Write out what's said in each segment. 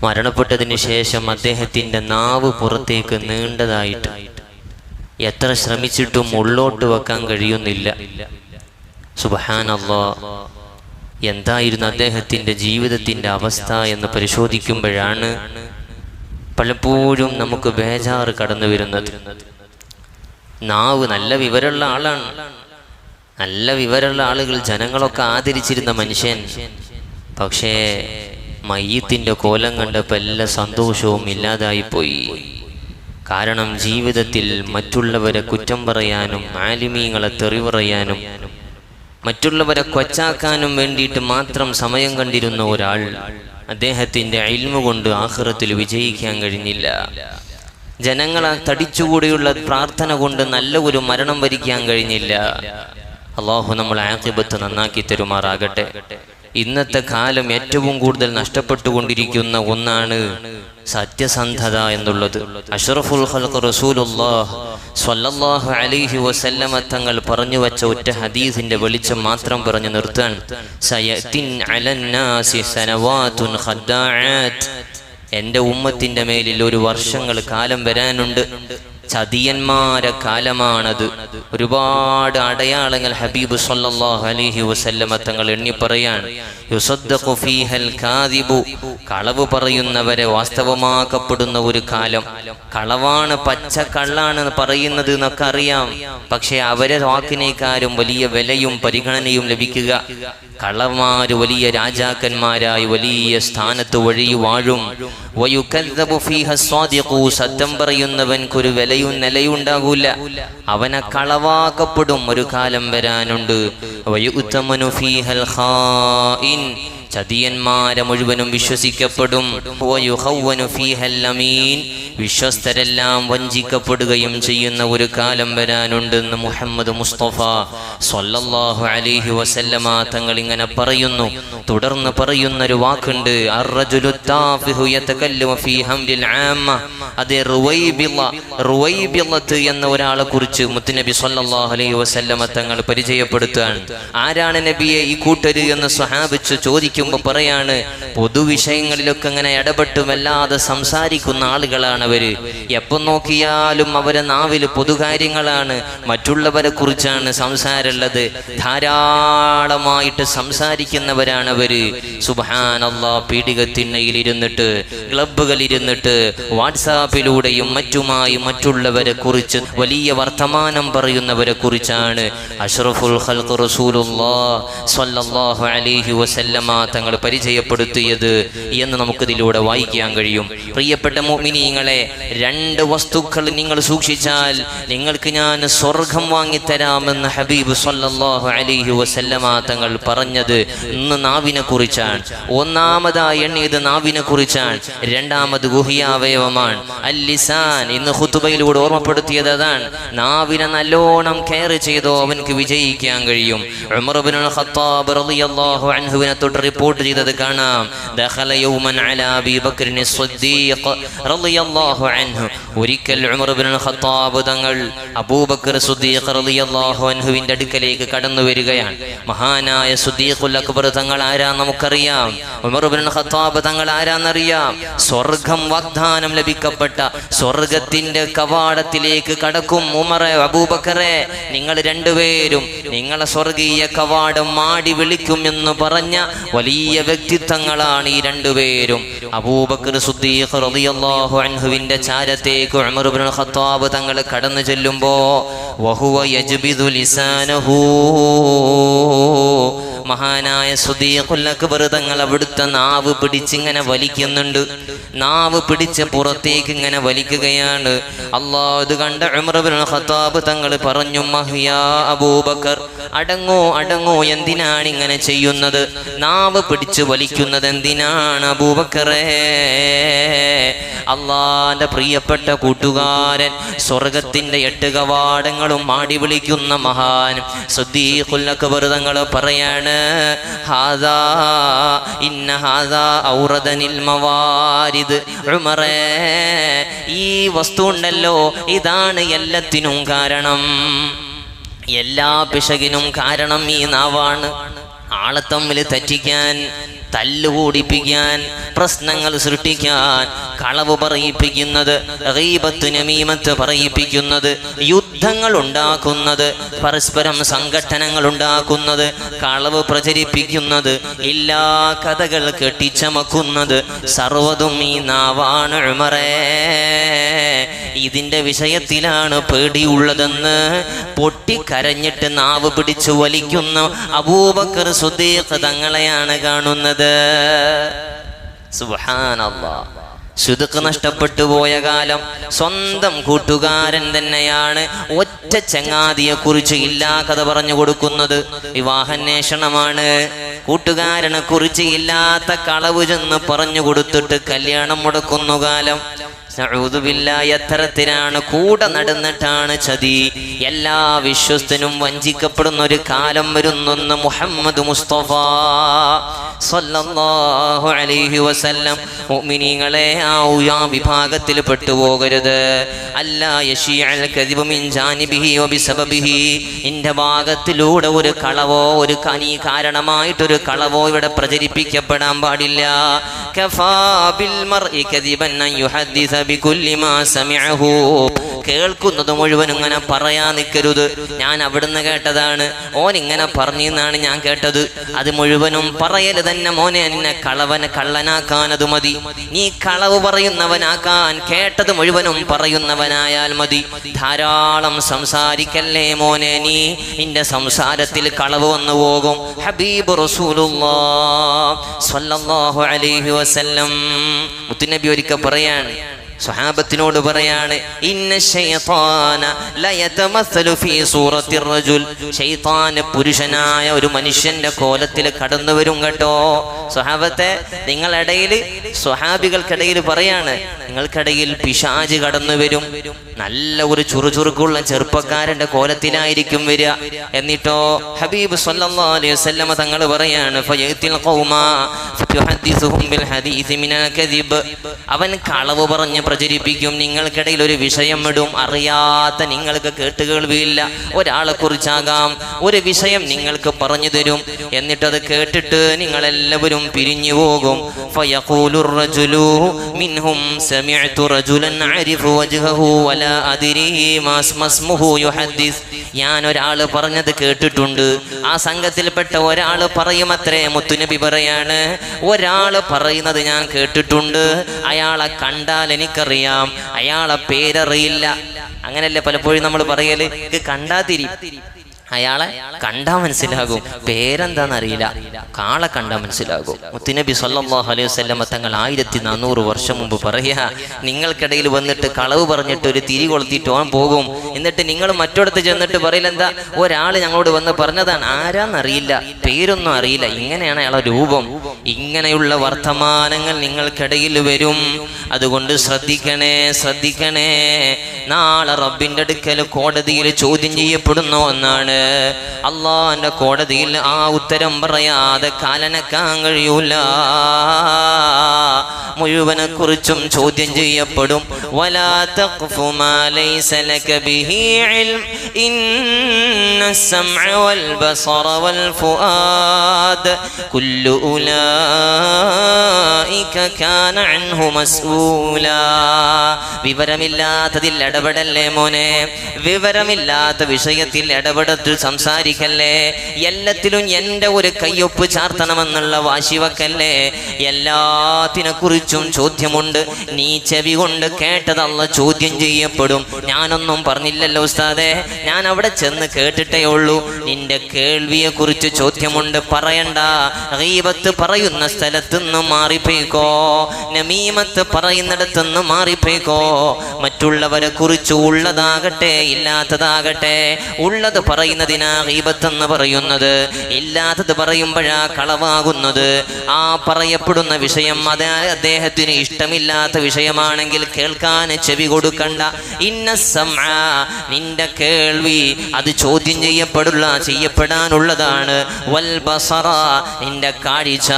മരണപ്പെട്ടതിന് ശേഷം അദ്ദേഹത്തിൻ്റെ നാവ് പുറത്തേക്ക് നീണ്ടതായിട്ട് എത്ര ശ്രമിച്ചിട്ടും ഉള്ളോട്ട് വെക്കാൻ കഴിയുന്നില്ല. സുബ്ഹാനല്ലാഹ്, എന്തായിരുന്നു അദ്ദേഹത്തിൻ്റെ ജീവിതത്തിൻ്റെ അവസ്ഥ എന്ന് പരിശോധിക്കുമ്പോഴാണ് പലപ്പോഴും നമുക്ക് ബേജാറ് കടന്നു വരുന്നത്. നാവ് നല്ല വിവരമുള്ള ആളാണ്, നല്ല വിവരമുള്ള ആളുകൾ, ജനങ്ങളൊക്കെ ആദരിച്ചിരുന്ന മനുഷ്യൻ. പക്ഷേ മയ്യത്തിൻ്റെ കോലം കണ്ടപ്പോൾ എല്ലാ സന്തോഷവും ഇല്ലാതായിപ്പോയി. കാരണം ജീവിതത്തിൽ മറ്റുള്ളവരെ കുറ്റം പറയാനും ആലിമീങ്ങളെ തെറി പറയാനും മറ്റുള്ളവരെ കൊച്ചാക്കാനും വേണ്ടിയിട്ട് മാത്രം സമയം കണ്ടിരുന്ന ഒരാൾ അദ്ദേഹത്തിൻ്റെ ഇൽമു കൊണ്ട് ആഖിറത്തിൽ വിജയിക്കാൻ കഴിഞ്ഞില്ല. ജനങ്ങളെ തടിച്ചുകൂടിയുള്ള പ്രാർത്ഥന കൊണ്ട് നല്ല ഒരു മരണം വരിക്കാൻ കഴിഞ്ഞില്ല. അള്ളാഹു നമ്മളെ ആഖിബത്ത് നന്നാക്കി തരുമാറാകട്ടെ. ഇന്നത്തെ കാലം ഏറ്റവും കൂടുതൽ നഷ്ടപ്പെട്ടുകൊണ്ടിരിക്കുന്ന ഒന്നാണ് സത്യസന്ധത എന്നുള്ളത്. അഷ്റഫുൽ ഖൽഖ് റസൂലുള്ളാഹ് സ്വല്ലല്ലാഹു അലൈഹി വസല്ലമ തങ്ങൾ പറഞ്ഞു വച്ച ഒറ്റ ഹദീസിന്റെ വെളിച്ചം മാത്രം പറഞ്ഞു നിർത്താൻ, സയത്തിൻ അലന്നാസി സനവാതുൻ ഖദ്ദാഅത്ത്, എൻ്റെ ഉമ്മത്തിൻ്റെ മേലിൽ ഒരു വർഷങ്ങൾ കാലം വരാനുണ്ട്, ചതിയന്മാരെ കാലമാണത്. ഒരുപാട് അടയാളങ്ങൾ ഹബീബ് സല്ലല്ലാഹു അലൈഹി വസല്ലമ തങ്ങൾ എണ്ണി പറയാൻ, യുസദ്ദഖു ഫീഹൽ കാദിബു, കളവ് പറയുന്നവരെ വാസ്തവമാക്കപ്പെടുന്ന ഒരു കാലം. കളവാണ്, പച്ച കള്ളാണ് പറയുന്നത് എന്നൊക്കെ അറിയാം, പക്ഷെ അവരെ വാക്കിനേക്കാളും വലിയ വിലയും പരിഗണനയും ലഭിക്കുക. കളവന്മാര് വലിയ രാജാക്കന്മാരായി വലിയ സ്ഥാനത്ത് വഴി വാഴും. വയുകദ്ദബു ഫീഹ സ്വാദിഖു, സത്യം പറയുന്നവൻക്കൊരു വിലയും നിലയും ഉണ്ടാകൂല, അവനെ കളവാക്കപ്പെടും. ഒരു കാലം വരാനുണ്ട്. വയുതമനു ഫീഹൽ ഖായിൻ, ചതിയന്മാരെ മുഴുവനും വിശ്വസിക്കപ്പെടും. വയുഖവ്വനു ഫീഹൽ അമീൻ, വിശ്വസ്തരെല്ലാം വഞ്ചിക്കപ്പെടുകയും ചെയ്യുന്ന ഒരു കാലം വരാനുണ്ടെന്ന് മുഹമ്മദ് മുസ്തഫ സ്വല്ലല്ലാഹു അലൈഹി വസല്ലമ തങ്ങൾ ഇങ്ങനെ പറയുന്നു. തുടർന്ന് പറയുന്നൊരു വാക്കുണ്ട്, അർറജുലു താഫിഹു യതകല്ലമു ഫീ ഹംദിൽ ആമ്മ. അതേ റുവൈബിളത്ത് എന്ന ഒരാളെ കുറിച്ച് മുത്തുനബി സ്വല്ലല്ലാഹു അലൈഹി വസല്ലമ തങ്ങൾ പരിചയപ്പെടുത്തുകയാണ്. ആരാണ് നബിയെ ഈ കൂട്ടര് എന്ന് സ്വഹാബിച്ച് ചോദിക്കുമ്പോൾ പറയാണ്, പൊതുവിഷയങ്ങളിലൊക്കെ ഇങ്ങനെ ഇടപെട്ട് വല്ലാതെ സംസാരിക്കുന്ന ആളുകളാണ് അവര്. എപ്പം നോക്കിയാലും അവരെ നാവില് പൊതുകാര്യങ്ങളാണ്, മറ്റുള്ളവരെ കുറിച്ചാണ് സംസാരമുള്ളത്. ധാരാളമായിട്ട് സംസാരിക്കുന്നവരാണ് അവര്. സുബ്ഹാനല്ലാഹ്, പീഡികത്തിണ്ണയിൽ ഇരുന്നിട്ട്, ക്ലബ്ബുകളിൽ ഇരുന്നിട്ട്, വാട്സാപ്പിലൂടെയും മറ്റുമായി മറ്റുള്ളവരെ കുറിച്ച് വലിയ വർത്തമാനം പറയുന്നവരെ കുറിച്ചാണ് അഷ്റഫുൽ ഖൽഖ് റസൂലുള്ളാഹ് സ്വല്ലല്ലാഹു അലൈഹി വസല്ലമ തങ്ങൾ പരിചയപ്പെടുത്തിയത് എന്ന് നമുക്കിതിലൂടെ വായിക്കാൻ കഴിയും. പ്രിയപ്പെട്ട മുഅ്മിനീങ്ങളെ, രണ്ട് വസ്തുക്കൾ നിങ്ങൾ സൂക്ഷിച്ചാൽ നിങ്ങൾക്ക് ഞാൻ സ്വർഗം വാങ്ങിത്തരാമെന്ന് ഹബീബ് സ്വല്ലല്ലാഹു അലൈഹി വസല്ലമ തങ്ങൾ പറഞ്ഞത് ഇന്ന് നാവിനെ കുറിച്ചാണ്. ഒന്നാമതായി എണ്ണിയത് നാവിനെ കുറിച്ചാണ്. രണ്ടാമത് ഗുഹ്യാവയവമാണ് അൽ ലിസാൻ. ഇന്ന് ഖുതുബയിലൂടെ ഓർമ്മപ്പെടുത്തിയത് അതാണ്. നാവിനെ നല്ലോണം കെയർ ചെയ്തോ അവൻക്ക് വിജയിക്കാൻ കഴിയും. ഉമർ ഇബ്നുൽ ഖത്താബ് റളിയല്ലാഹു അൻഹുവിനെ തൊട്ട് റിപ്പോർട്ട് ചെയ്തത് കാണാം. ദഖല യൗമൻ അലാ അബീ ബക്കർ സിദ്ദീഖ് റളിയല്ലാഹു അൻഹു, ഒരിക്കൽ ഉമർ ഇബ്നുൽ ഖത്താബ് തങ്ങൾ അബൂബക്കർ സിദ്ദീഖ് റളിയല്ലാഹു അൻഹുവിന്റെ അടുക്കലേക്ക് കടന്നു വരികയാണ്. മഹാനായ സിദ്ദീഖുൽ അക്ബർ തങ്ങൾ ആരാന്ന് നമുക്കറിയാം. ഉമർ ഇബ്നുൽ ഖത്താബ് തങ്ങൾ ആരാന്നറിയാം. സ്വർഗം വാഗ്ദാനം ലഭിക്കപ്പെട്ട സ്വർഗത്തിന്റെ കവാടത്തിലേക്ക് കടക്കും. ഉമറെ, അബൂബക്കറെ, നിങ്ങൾ രണ്ടുപേരും നിങ്ങളെ സ്വർഗീയ കവാടം മാടി വിളിക്കും എന്ന് പറഞ്ഞ വലിയ വ്യക്തിത്വങ്ങളാണ് ഈ രണ്ടുപേരും. അബൂബക്കർ സിദ്ദീഖ് റളിയല്ലാഹു അൻഹുവിന്റെ ചാരത്തേക്ക് ഉമർ ഇബ്നുൽ ഖത്താബ് തങ്ങൾ കടന്നു ചെല്ലുമ്പോ വഹുവ യജ്ബിദു ലിസാനഹു, മഹാനായ സിദ്ദീഖുൽ അക്ബർ തങ്ങൾ അവിടുത്തെ നാവ് പിടിച്ചിങ്ങനെ വലിക്കുന്നുണ്ട്. നാവ് പിടിച്ച് പുറത്തേക്ക് ഇങ്ങനെ വലിക്കുകയാണ്. അല്ലാഹ് ഇത് കണ്ട ഉമർ ഇബ്നുൽ ഖത്താബ് തങ്ങൾ പറഞ്ഞു, മഹ്യാ അബൂബക്കർ, അടങ്ങോ അടങ്ങോ, എന്തിനാണ് ഇങ്ങനെ ചെയ്യുന്നത്? നാവ് പിടിച്ച് വലിക്കുന്നത് എന്തിനാണ് അബൂബക്കറേ? അള്ളാന്റെ പ്രിയപ്പെട്ട കൂട്ടുകാരൻ, സ്വർഗത്തിന്റെ 8 കവാടങ്ങളും മാടി വിളിക്കുന്ന മഹാൻ സിദ്ദീഖുൽ അക്ബർ തങ്ങൾ പറയാണ്, ഹാദാ ഇന്ന ഹാദാ ഔറദനിൽ മവാരിദ്. ഉമറേ, ഈ വസ്തു ഉണ്ടല്ലോ, ഇതാണ് എല്ലാത്തിനും കാരണം, എല്ലാ പിശകിനും കാരണം ഈ നാവാണ്. ആളെ തമ്മിൽ തെറ്റിക്കാൻ, തല്ലുകൂടിപ്പിക്കാൻ, പ്രശ്നങ്ങൾ സൃഷ്ടിക്കാൻ, കളവ് പറയിപ്പിക്കുന്നത്, ഗീബത്ത് നമീമത്ത് പറയിപ്പിക്കുന്നത്, യുദ്ധങ്ങൾ ഉണ്ടാക്കുന്നത്, പരസ്പരം സംഘട്ടനങ്ങൾ ഉണ്ടാക്കുന്നത്, കളവ് പ്രചരിപ്പിക്കുന്നത്, എല്ലാ കഥകൾ കെട്ടിച്ചമക്കുന്നത്, സർവ്വതും ഈ നാവാണ് ഉമറേ. ഇതിന്റെ വിഷയത്തിലാണ് പേടിയുള്ളതെന്ന് പൊട്ടിക്കരഞ്ഞിട്ട് നാവ് പിടിച്ചു വലിക്കുന്ന അബൂബക്കർ സിദ്ദീഖ് തങ്ങളെയാണ് കാണുന്നത്. സുബ്ഹാനല്ലാഹ്. ശുദ്ക്ക് നഷ്ടപ്പെട്ടു പോയ കാലം സ്വന്തം കൂട്ടുകാരൻ തന്നെയാണ് ഒറ്റ ചങ്ങാതിയെ കുറിച്ച് ഇല്ലാ കഥ പറഞ്ഞു കൊടുക്കുന്നത്. വിവാഹാന്വേഷണമാണ്, കൂട്ടുകാരനെ കുറിച്ച് ഇല്ലാത്ത കളവ് ചെന്ന് പറഞ്ഞു കൊടുത്തിട്ട് കല്യാണം മുടക്കുന്നു കാലം. എത്തരത്തിലാണ് കൂടെ നടന്നിട്ടാണ് ചതി. എല്ലാ വിശ്വസ്തനും വഞ്ചിക്കപ്പെടുന്ന ഒരു കാലം വരുന്നെന്ന് മുഹമ്മദ് മുസ്തഫ സല്ലല്ലാഹു അലൈഹി വസല്ലം. മുഅ്മിനീങ്ങളെ ആ വിഭാഗത്തിൽ പെട്ടുപോകരുത്. അല്ലാ യശീഅൽ കദിബു മിൻ ജാനിബിഹി വബിസബബിഹി. ഇന്റെ ഭാഗത്തിലൂടെ ഒരു കളവോ ഒരു കനി കാരണമായിട്ടൊരു കളവോ ഇവിടെ പ്രചരിപ്പിക്കപ്പെടാൻ പാടില്ല. കഫാ ബിൽ മർഇ കദിബൻ അൻ യുഹദ്ദിസ ബികുല്ലി മാ സമിഅഹു. കേൾക്കുന്നത് മുഴുവൻ ഇങ്ങനെ പറയാൻ നിൽക്കരുത്. ഞാൻ അവിടുന്ന് കേട്ടതാണ്, ഓൻ ഇങ്ങനെ പറഞ്ഞെന്നാണ് ഞാൻ കേട്ടത്. അത് മുഴുവനും പറയല് തന്നെ മോനെ. നിന്നെ കള്ളനാക്കാൻ അത് മതി. നീ കളവ് പറയുന്നവനാക്കാൻ കേട്ടത് മുഴുവനും പറയുന്നവനായാൽ മതി. ധാരാളം സംസാരിക്കല്ലേ മോനെ. നീ നിന്റെ സംസാരത്തിൽ കളവ് വന്നു പോകും. ഹബീബ് റസൂലുള്ളാഹി സ്വല്ലല്ലാഹു അലൈഹി വസല്ലം മുത്തുനബി ഒരിക്കൽ പറയാണ്, സ്വഹാബത്തിനോട് പറയാണ്, ഇന്ന ശൈത്താന ലയതമസ്സലു ഫീ സൂറത്തി റജുൽ. ശൈത്താൻ പുരുഷനായ ഒരു മനുഷ്യന്റെ കോലത്തിൽ കടന്നു വരും കേട്ടോ. സ്വഹാബത്തെ, നിങ്ങളിടയിൽ സ്വഹാബികൾക്കിടയിൽ പറയാണ്, നിങ്ങൾക്കിടയിൽ പിശാച് കടന്നു വരും. നല്ല ഒരു ചുറുചുറുക്കുള്ള ചെറുപ്പക്കാരന്റെ കോലത്തിലായിരിക്കും വരിക. എന്നിട്ടോ ഹബീബ് സല്ലല്ലാഹു അലൈഹി വസല്ലമ തങ്ങൾ പറയാണ്, ഫയത്തിൽ ഖൗമ ഫയുഹദ്ദിസുഹും ബിൽ ഹദീസ് മിനൽ കദിബ്. അവൻ കളവ് പറഞ്ഞ് പ്രചരിപ്പിക്കും. നിങ്ങൾക്കിടയിൽ ഒരു വിഷയം ഇടും. അറിയാത്ത, നിങ്ങൾക്ക് കേട്ടുകേൾവിയില്ല ഒരാളെ കുറിച്ചാകാം ഒരു വിഷയം നിങ്ങൾക്ക് പറഞ്ഞു തരും. എന്നിട്ടത് കേട്ടിട്ട് നിങ്ങളെല്ലാവരും പിരിഞ്ഞു പോകും. ഫയഖൂലുർ റജുലു മിൻഹും സമിഅതു റജുലൻ അരിഫു വജ്ഹഹു വലാ അദ്രി മാ സ്മുഹു യുഹദ്ദിസ്. ഞാൻ ഒരാൾ പറഞ്ഞത് കേട്ടിട്ടുണ്ട്. ആ സംഘത്തിൽപ്പെട്ട ഒരാൾ പറയുമത്രേ. മുത്തുനബി പറയാണ്, ഒരാൾ പറയുന്നത് ഞാൻ കേട്ടിട്ടുണ്ട്. അയാളെ കണ്ടാൽ എനിക്കറിയാം, അയാളെ പേരറിയില്ല. അങ്ങനല്ലേ പലപ്പോഴും നമ്മൾ പറയല്, കണ്ടാ തിരി. അയാളെ കണ്ടാ മനസ്സിലാകും, പേരെന്താന്നറിയില്ല. കാളെ കണ്ടാ മനസ്സിലാകും. മുത്തുനബി സല്ലല്ലാഹു അലൈഹി വസല്ലം തങ്ങൾ 1400 വർഷം മുമ്പ് പറയാ, നിങ്ങൾക്കിടയിൽ വന്നിട്ട് കളവ് പറഞ്ഞിട്ട് ഒരു തിരി കൊളുത്തിയിട്ട് ഓൻ പോകും. എന്നിട്ട് നിങ്ങൾ മറ്റൊടത്ത് ചെന്നിട്ട് പറയില്ല, എന്താ ഒരാൾ ഞങ്ങളോട് വന്ന് പറഞ്ഞതാണ്, ആരാന്നറിയില്ല, പേരൊന്നും അറിയില്ല. ഇങ്ങനെയാണ് അയാളെ രൂപം. ഇങ്ങനെയുള്ള വർത്തമാനങ്ങൾ നിങ്ങൾക്കിടയിൽ വരും. അതുകൊണ്ട് ശ്രദ്ധിക്കണേ, ശ്രദ്ധിക്കണേ. നാളെ റബ്ബിന്റെ അടുക്കൽ കോടതിയിൽ ചോദ്യം ചെയ്യപ്പെടുന്ന ഒന്നാണ്. അള്ളാന്റെ കോടതിയിൽ ആ ഉത്തരം പറയാതെ കാലനക്കാൻ കഴിയൂല. മുഴുവനെ കുറിച്ചും ചോദ്യം ചെയ്യപ്പെടും. വലാ തഖ്ഫു മാ ലൈസ ലക ബിഹി ഇൽം ഇന്നസ്-സമഅ വൽ ബസറ വൽ ഫുആദ കുല്ലു ഉലൈക കാന അൻഹു മസ്ഊലാ. വിവരമില്ലാത്തതിൽ ഇടപെടല്ലേ മോനെ. വിവരമില്ലാത്ത വിഷയത്തിൽ ഇടപെടത്തിൽ സംസാരിക്കല്ലേ. എല്ലാത്തിലും എൻ്റെ ഒരു കയ്യൊപ്പ് ചാർത്തണമെന്നുള്ള വാശി വെക്കല്ലേ. എല്ലാത്തിനെ കുറിച്ചും ചോദ്യമുണ്ട്. നീ ചെവി കൊണ്ട് കേട്ടത് അല്ലാഹ് ചോദ്യം ചെയ്യപ്പെടും. ഞാനൊന്നും പറഞ്ഞില്ലല്ലോ ഉസ്താദേ, ഞാൻ അവിടെ ചെന്ന് കേട്ടിട്ടേ ഉള്ളൂ. നിന്റെ കേൾവിയെ കുറിച്ച് ചോദ്യമുണ്ട്. പറയണ്ട. ഗീബത്ത് പറയുന്ന സ്ഥലത്തുനിന്ന് മാറിപ്പോയിക്കോ. നമീമത്ത് പറയുന്നിടത്തുനിന്ന് മാറിപ്പോയിക്കോ. മറ്റുള്ളവരെ കുറിച്ച് ഉള്ളതാകട്ടെ ഇല്ലാത്തതാകട്ടെ, ഉള്ളത് പറയുന്നതിനാ ഗീബത്തെന്ന് പറയുന്നത്, ഇല്ലാത്തത് പറയുമ്പോഴാ കളവാകുന്നത്. ആ പറയപ്പെടുന്ന വിഷയം അതേ അദ്ദേഹത്തിന് ഇഷ്ടമില്ലാത്ത വിഷയമാണെങ്കിൽ കേൾക്കാൻ ചെവി കൊടുക്കണ്ട. ഇന്ന സമഅ, നിന്റെ കേൾവി അത് ചോദ്യം ചെയ്യപ്പെടാനുള്ളതാണ്. വൽ ബസറ, നിന്റെ കാഴ്ച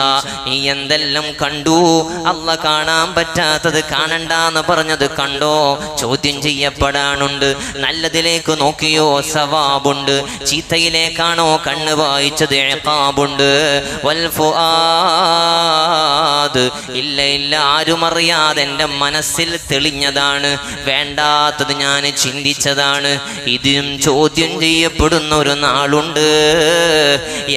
നീ എന്തെല്ലാം കണ്ടു. അല്ല കാണാൻ പറ്റാത്തത് കാണണ്ടെന്ന് പറഞ്ഞത് കണ്ടോ, ചോദ്യം ചെയ്യപ്പെടാനുണ്ട്. നല്ലതിലേക്ക് നോക്കിയോ, സവാബുണ്ട്. ചീത്തയിലേക്കാണോ കണ്ണ് വായിച്ചത്, ഇഖാബുണ്ട്. വൽ ഫുആദ്, ഇല്ല ഇല്ല ആരും അറിയാതെ എൻ്റെ മനസ്സിൽ തെളിഞ്ഞതാണ്, വേണ്ടാത്തത് ഞാൻ ചിന്തിച്ചതാണ്. ഇതും ചോദ്യം ചെയ്യപ്പെടുന്ന ഒരു നാളുണ്ട്.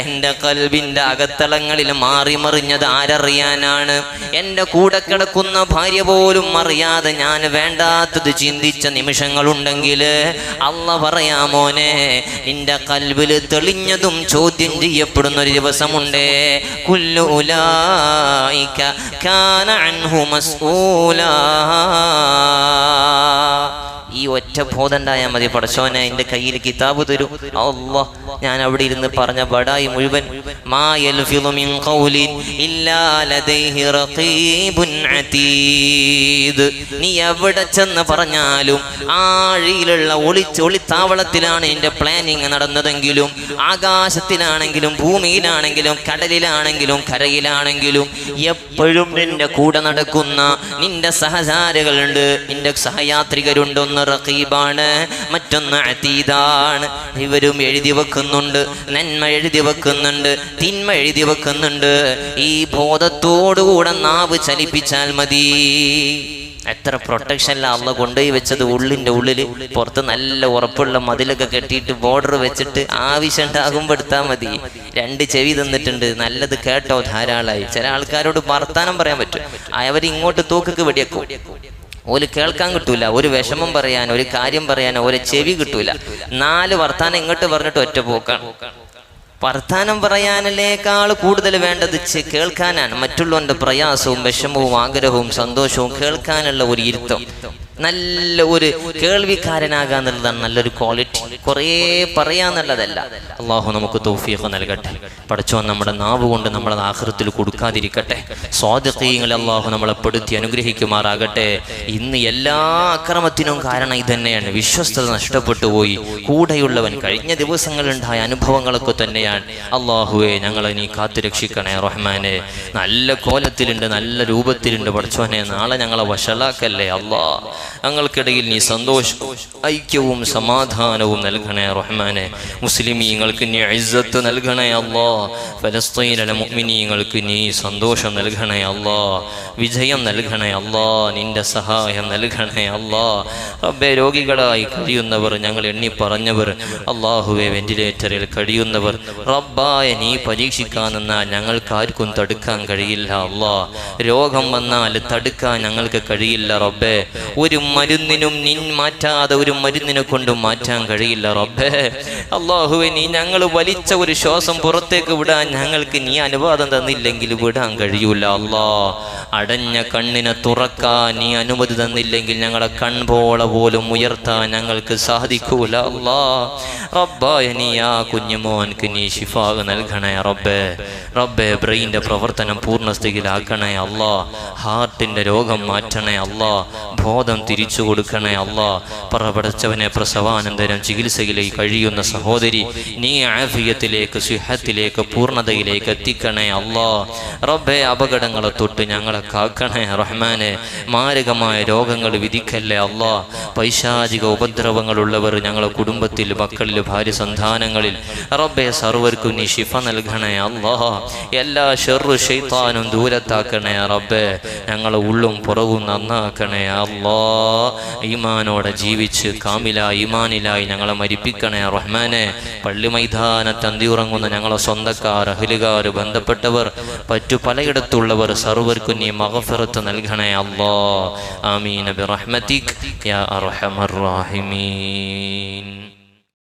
എൻ്റെ കൽബിൻ്റെ അകത്തളങ്ങളിൽ മാറി മറിഞ്ഞത് ആരറിയാനാണ്? എൻ്റെ കൂടെ കിടക്കുന്ന ഭാര്യ പോലും അറിയാതെ ഞാൻ വേണ്ടാത്തത് ചിന്തിച്ച നിമിഷങ്ങളുണ്ടെങ്കിൽ അല്ല പറയാ, മോനെ നിന്റെ കൽബിൽ തെളിഞ്ഞതും ചോദ്യം ചെയ്യപ്പെടുന്ന ഒരു ദിവസമുണ്ട്. കുല്ലു ഉലൈക കാന അൻഹു മസ്ഊലാ. ഈ ഒറ്റ ബോധണ്ടായാൽ മതി. പടച്ചോനെ എൻ്റെ കയ്യിൽ കിതാബ് തരും, അല്ലാഹ് ഞാൻ അവിടെ ഇരുന്ന് പറഞ്ഞ ബടായി മുഴുവൻ മാ യൽഫിളു മിൻ ഖൗലിൻ ഇല്ലാ ലദൈഹി റഖീബുൻ അതീദ്. നീ എവിടെ ചെന്ന് പറഞ്ഞാലും ആഴിയിലുള്ള ഒളിത്താവളത്തിലാണ് എൻ്റെ പ്ലാനിങ് നടന്നതെങ്കിലും, ആകാശത്തിലാണെങ്കിലും ഭൂമിയിലാണെങ്കിലും കടലിലാണെങ്കിലും കരയിലാണെങ്കിലും എപ്പോഴും നിന്റെ കൂടെ നടക്കുന്ന നിന്റെ സഹചാരികളുണ്ട്, നിന്റെ സഹയാത്രികരുണ്ട്. ഒന്ന് റഖീബാണ്, മറ്റൊന്ന് അതീദാണ്. ഇവരും എഴുതി വെക്കുന്നുണ്ട്, നന്മ എഴുതി വെക്കുന്നുണ്ട്, തിന്മ എഴുതി വെക്കുന്നുണ്ട്. ഈ ബോധത്തോടുകൂടെ നാവ് ചലിപ്പിച്ചാൽ മതി. എത്ര പ്രൊട്ടക്ഷനില അള്ള കൊണ്ടുപോയി വെച്ചത്. ഉള്ളിൻ്റെ ഉള്ളിൽ പുറത്ത് നല്ല ഉറപ്പുള്ള മതിലൊക്കെ കെട്ടിയിട്ട് ബോർഡർ വെച്ചിട്ട് ആവശ്യം ഉണ്ടാകുമ്പോൾ എടുത്താൽ മതി. 2 ചെവി തന്നിട്ടുണ്ട്, നല്ലത് കേട്ടോ ധാരാളമായി. ചില ആൾക്കാരോട് വർത്താനം പറയാൻ പറ്റും, അവരിങ്ങോട്ട് തൂക്കൊക്കെ വെടിയേക്കും. ഓല് കേൾക്കാൻ കിട്ടൂല. ഒരു വിഷമം പറയാൻ, ഒരു കാര്യം പറയാൻ ഒരു ചെവി കിട്ടൂല. 4 വർത്താനം ഇങ്ങോട്ട് പറഞ്ഞിട്ട് ഒറ്റ പോക്കാണ്. വർത്താനം പറയാനേക്കാൾ കൂടുതൽ വേണ്ടത് കേൾക്കാനാണ്. മറ്റുള്ളവന്റെ പ്രയാസവും വിഷമവും ആഗ്രഹവും സന്തോഷവും കേൾക്കാനുള്ള ഒരു ഇരുത്തം, നല്ല ഒരു കേൾവിക്കാരനാകാന്നുള്ളതാണ് നല്ലൊരു ക്വാളിറ്റി. കുറേ പറയാന്നുള്ളതല്ല. അള്ളാഹു നമുക്ക് തൗഫീഖ് നൽകട്ടെ. പടച്ചോൻ നമ്മുടെ നാവ് കൊണ്ട് നമ്മളെ ആഖിറത്തിൽ കൊടുക്കാതിരിക്കട്ടെ. സ്വാദിഖീങ്ങളെ അള്ളാഹു നമ്മളെ പെടുത്തി അനുഗ്രഹിക്കുമാറാകട്ടെ. ഇന്ന് എല്ലാ അക്രമത്തിനും കാരണം ഇതന്നെയാണ്. വിശ്വസ്തത നഷ്ടപ്പെട്ടു പോയി. കൂടെയുള്ളവൻ കഴിഞ്ഞ ദിവസങ്ങളുണ്ടായ അനുഭവങ്ങളൊക്കെ തന്നെയാണ്. അള്ളാഹുവെ ഞങ്ങളെ നീ കാത്തുരക്ഷിക്കണേ റഹ്മാനെ. നല്ല കോലത്തിലുണ്ട്, നല്ല രൂപത്തിലുണ്ട് പടച്ചോനെ. നാളെ ഞങ്ങളെ വഷളാക്കല്ലേ അള്ളാഹ്. ഞങ്ങൾക്കിടയിൽ നീ സന്തോഷവും ഐക്യവും സമാധാനവും നൽകണേ റഹ്മാനെ. മുസ്ലിമീങ്ങൾക്ക് നീ ഇസ്സത്ത് നൽകണേ അല്ലാഹ്. ഫലസ്തീനിലെ മുഅ്മിനീങ്ങൾക്ക് നീ സന്തോഷം നൽകണേ അല്ലാഹ്. വിജയം നൽകണേ അല്ലാഹ്. നിന്റെ സഹായം നൽകണേ അല്ലാഹ്. റബ്ബേ, രോഗികളായി കഴിയുന്നവർ, ഞങ്ങൾ എണ്ണി പറഞ്ഞവർ, അല്ലാഹുവെ വെന്റിലേറ്ററിൽ കഴിയുന്നവർ, റബ്ബായ നീ പരീക്ഷിക്കാൻ നിന്നാൽ ഞങ്ങൾക്കാർക്കും തടുക്കാൻ കഴിയില്ല അല്ലാഹ്. രോഗം വന്നാൽ തടുക്കാൻ ഞങ്ങൾക്ക് കഴിയില്ല റബ്ബേ. ഒരു മരുന്നിനും നീ മാറ്റാതെ ഒരു മരുന്നിനെ കൊണ്ടും മാറ്റാൻ കഴിയില്ല റബ്ബേ. അല്ലാഹുവേ, നീ ഞങ്ങൾ വലിച്ച ഒരു ശ്വാസം പുറത്തേക്ക് വിടാൻ ഞങ്ങൾക്ക് നീ അനുവാദം തന്നില്ലെങ്കിൽ വിടാൻ കഴിയൂല അല്ലാഹ്. അടഞ്ഞ കണ്ണിനെ തുറക്കാൻ നീ അനുമതി തന്നില്ലെങ്കിൽ ഞങ്ങളെ കൺപോള പോലും ഉയർത്താൻ ഞങ്ങൾക്ക് സാധിക്കൂല അല്ലാഹ്. റബ്ബായ നീ ആ കുഞ്ഞുമോൻക്ക് നീ ശിഫാ നൽകണേ റബ്ബേ. റബ്ബേ, ബ്രെയിൻ്റെ പ്രവർത്തനം പൂർണ്ണസ്ഥിതിയിലാക്കണേ അല്ലാഹ്. ഹാർട്ടിൻ്റെ രോഗം മാറ്റണേ അല്ലാഹ്. ബോധം തിരിച്ചു കൊടുക്കണേ അല്ലാഹ്. പറപടച്ചവനെ, പ്രസവാനന്തരം ചികിത്സയിലേക്ക് കഴിയുന്ന സഹോദരി നീ ആഫിയത്തിലേക്ക്, സിഹത്തിലേക്ക്, പൂർണ്ണതയിലേക്ക് എത്തിക്കണേ അല്ലാഹ്. റബ്ബേ, അപകടങ്ങളെ തൊട്ട് ഞങ്ങളെ കാക്കണേ റഹ്മാനെ. മാരകമായ രോഗങ്ങൾ വിധിക്കല്ലേ അല്ലാഹ്. പൈശാചിക ഉപദ്രവങ്ങളുള്ളവർ ഞങ്ങളെ കുടുംബത്തിൽ, മക്കളിൽ, ഭാര്യ സന്താനങ്ങളിൽ റബ്ബേ സർവർക്കും നീ ശിഫ നൽകണേ അല്ലാഹ്. എല്ലാ ശർറു ശൈത്താനും ദൂരത്താക്കണേ റബ്ബേ. ഞങ്ങളെ ഉള്ളും പുറവും നന്നാക്കണേ അല്ലാഹ്. ഈമാനോടെ ജീവിച്ച് കാമിലായി ഈമാനിലായി ഞങ്ങളെ മരിപ്പിക്കണേ റഹ്മാനെ. പള്ളി മൈതാനത്ത് അന്തിയുറങ്ങുന്ന ഞങ്ങളെ സ്വന്തക്കാർ, അഹ്ലുകാർ, ബന്ധപ്പെട്ടവർ, മറ്റു പലയിടത്തുള്ളവർ സർവർക്കും നീ മഗ്ഫിറത്ത് നൽകണേ അല്ലാഹ്. ആമീൻ ബിറഹ്മതിക് യാ അർഹമർ റഹീമീൻ.